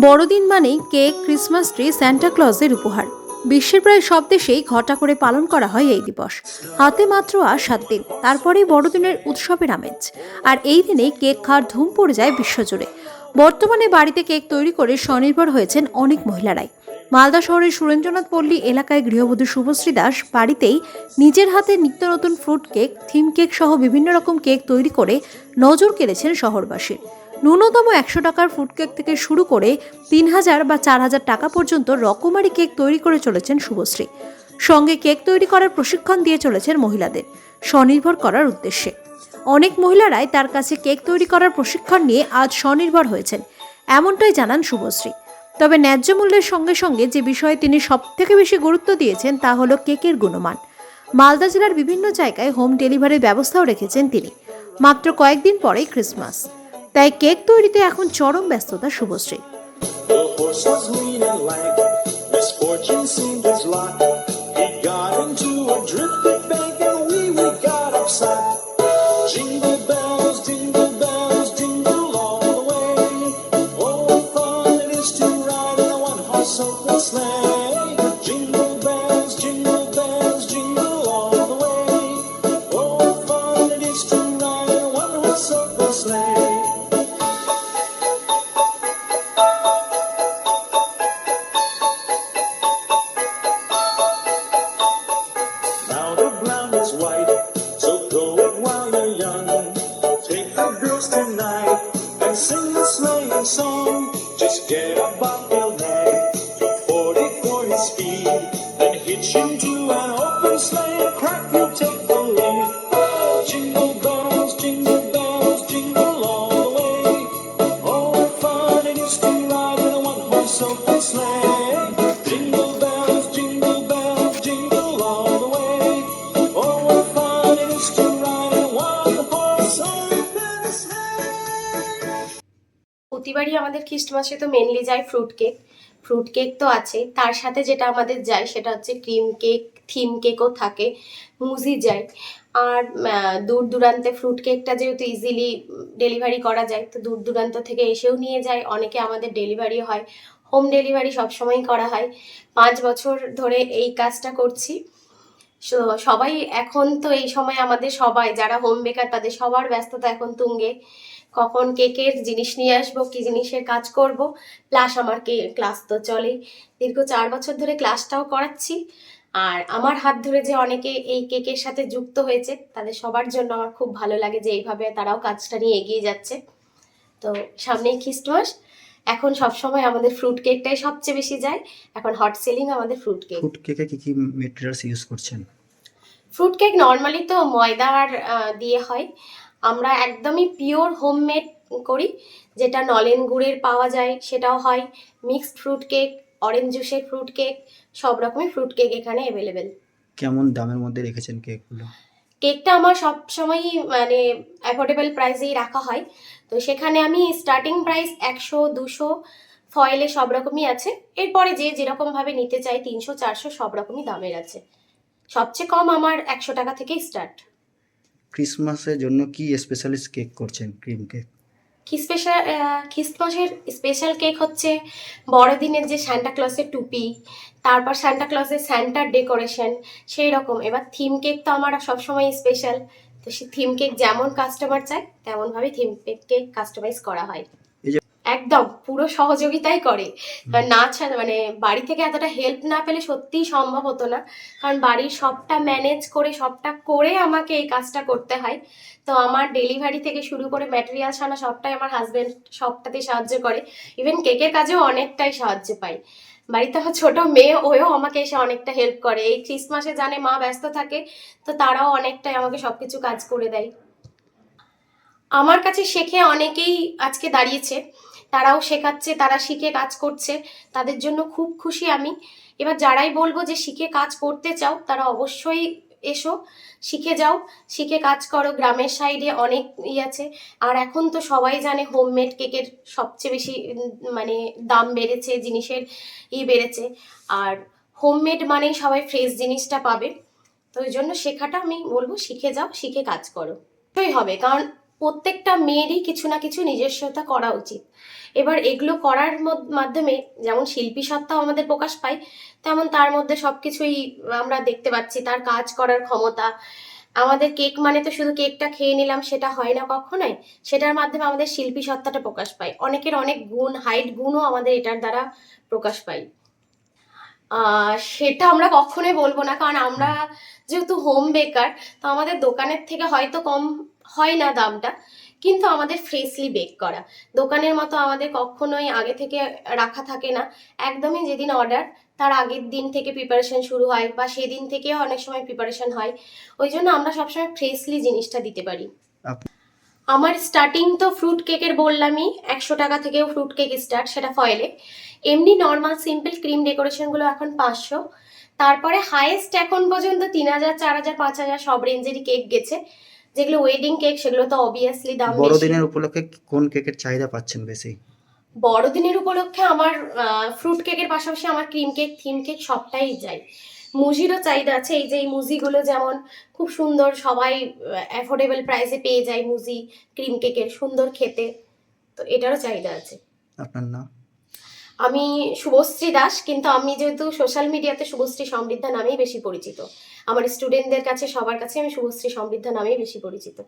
বড়দিন মানেই cake, Christmas tree, Santa ক্লজের উপহার। বিশ্বের প্রায় সব দেশেই ঘটা করে পালন করা হয় এই দিবস। হাতে মাত্র আর 7 দিন, তারপরেই বড়দিনের উৎসবের আমেজ। আর এই দিনে কেক খাওয়ার ধুম পড়ে যায় বিশ্বজুড়ে। বর্তমানে বাড়িতে কেক তৈরি করে স্বনির্ভর হয়েছেন অনেক মহিলারাই। মালদা শহরের সুরেন্দ্রনাথ পল্লী এলাকায় গৃহবধূ শুভশ্রী দাস বাড়িতেই নিজের হাতে নিত্য নতুন ফ্রুট কেক, থিম কেক সহ বিভিন্ন রকম কেক তৈরি করে নজর কেড়েছেন শহরবাসীর। ন্যূনতম 100 টাকার ফ্রুট কেক থেকে শুরু করে 3000 বা 4000 টাকা পর্যন্ত রকমারি কেক তৈরি করে চলেছেন শুভশ্রী। সঙ্গে কেক তৈরি করার প্রশিক্ষণ দিয়ে চলেছেন মহিলাদের স্বনির্ভর করার উদ্দেশ্যে। অনেক মহিলারাই তার কাছে কেক তৈরি করার প্রশিক্ষণ নিয়ে আজ স্বনির্ভর হয়েছেন, এমনটাই জানান শুভশ্রী। তবে ন্যায্য মূল্যের সঙ্গে সঙ্গে যে বিষয়ে তিনি সবথেকে বেশি গুরুত্ব দিয়েছেন তা হলো কেকের গুণমান। মালদা জেলার বিভিন্ন জায়গায় হোম ডেলিভারির ব্যবস্থাও রেখেছেন তিনি। মাত্র কয়েকদিন পরেই ক্রিসমাস, তাই কেক তৈরিতে এখন চরম ব্যস্ততা Subhashree. White, so go it while you're young. Take the girls tonight and sing the sleighing song. Just get a bobtail nag to 40 for his speed, then hitch him to an open sleigh. Crack, you'll take the lead. Oh, jingle bells, jingle all the way. Oh, what fun it is to ride in a one-horse open sleigh. Jingle bells, jingle all the way. Oh, what fun it is to ride in a one-horse open sleigh. প্রতিবারই আমাদের খ্রিস্টমাসে তো mainly যায় fruit cake তো আছে, তার সাথে যেটা আমাদের যায় সেটা হচ্ছে ক্রিম কেক, থিম কেকও থাকে, মুজি যায়। আর দূর দূরান্তে ফ্রুট কেকটা যেহেতু ইজিলি ডেলিভারি করা যায়, তো দূর দূরান্ত থেকে এসেও নিয়ে যায় অনেকে। আমাদের ডেলিভারি হয়, হোম ডেলিভারি সবসময়ই করা হয়। 5 বছর ধরে এই কাজটা করছি। সবাই এখন তো এই সময় আমাদের সবাই যারা হোম বেকার তাদের সবার ব্যস্ততা এখন তুঙ্গে। কখন কেকের জিনিস নিয়ে আসবো, কি জিনিসের কাজ করব, প্লাস আমার ক্লাস তো চলেই। দীর্ঘ 4 বছর ধরে ক্লাসটাও করাচ্ছি। আর আমার হাত ধরে যে অনেকে এই কেকের সাথে যুক্ত হয়েছে তাদের সবার জন্য আমার খুব ভালো লাগে যে এইভাবে তারাও কাজটা নিয়ে এগিয়ে যাচ্ছে। তো সামনেই খ্রিস্টমাস, এখন সবসময় আমাদের ফ্রুট কেকটাই সবচেয়ে বেশি যায়। এখন হট সেলিং আমাদের ফ্রুট কেক। ফ্রুট কেকে কি মেটেরিয়ালস ইউজ করছেন? ফ্রুট কেক নর্মালি তো ময়দা আর দিয়ে হয়। আমরা একদমই পিওর হোমমেড করি, যেটা নলেন গুড়ের পাওয়া যায় সেটাও হয়। মিক্সড ফ্রুট কেক, অরেঞ্জ জুসের ফ্রুট কেক, সব রকমের ফ্রুট কেক এখানে অ্যাভেলেবেল। কেমন দামের মধ্যে রেখেছেন কেকগুলো? কেকটা আমার সব সময়ই মানে অ্যাফোর্ডেবল প্রাইসেই রাখা হয়। তো সেখানে আমি স্টার্টিং প্রাইস 100, 200, ফয়েলে সব রকমই আছে। এরপরে যে যেরকমভাবে নিতে চাই 300, 400 সব রকমই দামের আছে। সবচেয়ে কম আমার 100 টাকা থেকেই স্টার্ট। ক্রিসমাসের জন্য কি স্পেশালিস্ট কেক করছেন? Cream cake? খ্রিস্টমাসের স্পেশাল কেক হচ্ছে বড়দিনের যে সান্টা ক্লজের টুপি, তারপর সান্টা ক্লজের স্যান্টার ডেকোরেশন, সেই রকম। এবার থিম কেক তো আমার সবসময় স্পেশাল, তো সেই থিম কেক যেমন কাস্টমার চায় তেমনভাবেই থিম কেক কাস্টমাইজ করা হয়। এই যে একদম পুরো সহযোগিতাই করে। না ছাড়া মানে বাড়ি থেকে এতটা হেল্প না পেলে সত্যিই সম্ভব হতো না, কারণ বাড়ির সবটা ম্যানেজ করে সবটা করে আমাকে এই কাজটা করতে হয়। তো আমার ডেলিভারি থেকে শুরু করে ম্যাটেরিয়ালস আনা সবটাই আমার হাজবেন্ড সবটাতে সাহায্য করে। ইভেন কেকের কাজেও অনেকটাই সাহায্য পাই। বাড়িতে আমার ছোট মেয়ে, ওয়েও আমাকে এসে অনেকটা হেল্প করে। এই ক্রিসমাসে জানে মা ব্যস্ত থাকে, তো তারাও অনেকটাই আমাকে সবকিছু কাজ করে দেয়। আমার কাছে শেখে অনেকেই আজকে দাঁড়িয়েছে, তারাও শেখাচ্ছে, তারা শিখে কাজ করছে, তাদের জন্য খুব খুশি আমি। এবার যারাই বলবো যে শিখে কাজ করতে চাও তারা অবশ্যই এসো, শিখে যাও, শিখে কাজ করো। গ্রামের সাইডে অনেক আছে। আর এখন তো সবাই জানে হোমমেড কেকের সবচেয়ে বেশি মানে দাম বেড়েছে, জিনিসের বেড়েছে। আর হোমমেড মানেই সবাই ফ্রেশ জিনিসটা পাবে। তো ওই জন্য শেখাটা আমি বলবো শিখে যাও, শিখে কাজ করো। হবে, কারণ প্রত্যেকটা মেয়েরই কিছু না কিছু নিজস্বতা করা উচিত। এবার এগুলো করার মাধ্যমে যেমন শিল্পী সত্তাও আমাদের প্রকাশ পায়, তেমন তার মধ্যে সবকিছুই আমরা দেখতে পাচ্ছি, তার কাজ করার ক্ষমতা। আমাদের কেক মানে তো শুধু কেকটা খেয়ে নিলাম সেটা হয় না কখনোই, সেটার মাধ্যমে আমাদের শিল্পী সত্তাটা প্রকাশ পায়, অনেকের অনেক গুণ, হাইট গুণও আমাদের এটার দ্বারা প্রকাশ পায়। সেটা আমরা কখনোই বলবো না, কারণ আমরা যেহেতু হোম বেকার, তো আমাদের দোকানের থেকে হয়তো কম হয় না দামটা, কিন্তু আমাদের ফ্রেশলি বেক করা, দোকানের মতো আমাদের কখনোই আগে থেকে রাখা থাকে না। একদমই যেদিন অর্ডার তার আগের দিন থেকে প্রিপারেশন শুরু হয়, বা সেদিন থেকেও অনেক সময় প্রিপারেশন হয়। ওই জন্য আমরা সবসময় ফ্রেশলি জিনিসটা দিতে পারি। আপ- আমার স্টার্টিং তো ফ্রুট কেকের বললামই, 100 টাকা থেকেও ফ্রুট কেক স্টার্ট, সেটা ফয়েলে। এমনি নর্মাল সিম্পল ক্রিম ডেকোরেশনগুলো এখন 500। তারপরে হাইয়েস্ট এখন পর্যন্ত 3000, 4000, 5000 সব রেঞ্জেরই কেক গেছে। যেগুলো ওয়েডিং কেক সেগুলো তো অবভিয়াসলি দাম বেশি। বড়দিনের উপলক্ষে কোন কেকের চাহিদা পাচ্ছেন বেশি? বড়দিনের উপলক্ষে আমার ফ্রুট কেকের পাশাপাশি আমার ক্রিম কেক, থিম কেক সবটাই যাই। মুজিরও চাহিদা আছে, এই যে এই মুজিগুলো যেমন খুব সুন্দর, সবাই অ্যাফোর্ডেবল প্রাইসে পেয়ে যায় মুজি ক্রিম কেকের, সুন্দর খেতে, তো এটারও চাহিদা আছে। আপনার নাম? আমি শুভশ্রী দাস, কিন্তু আমি যেহেতু সোশ্যাল মিডিয়াতে শুভশ্রী সমৃদ্ধা নামেই বেশি পরিচিত, আমার স্টুডেন্টদের কাছে সবার কাছে আমি শুভশ্রী সমৃদ্ধা নামেই বেশি পরিচিত।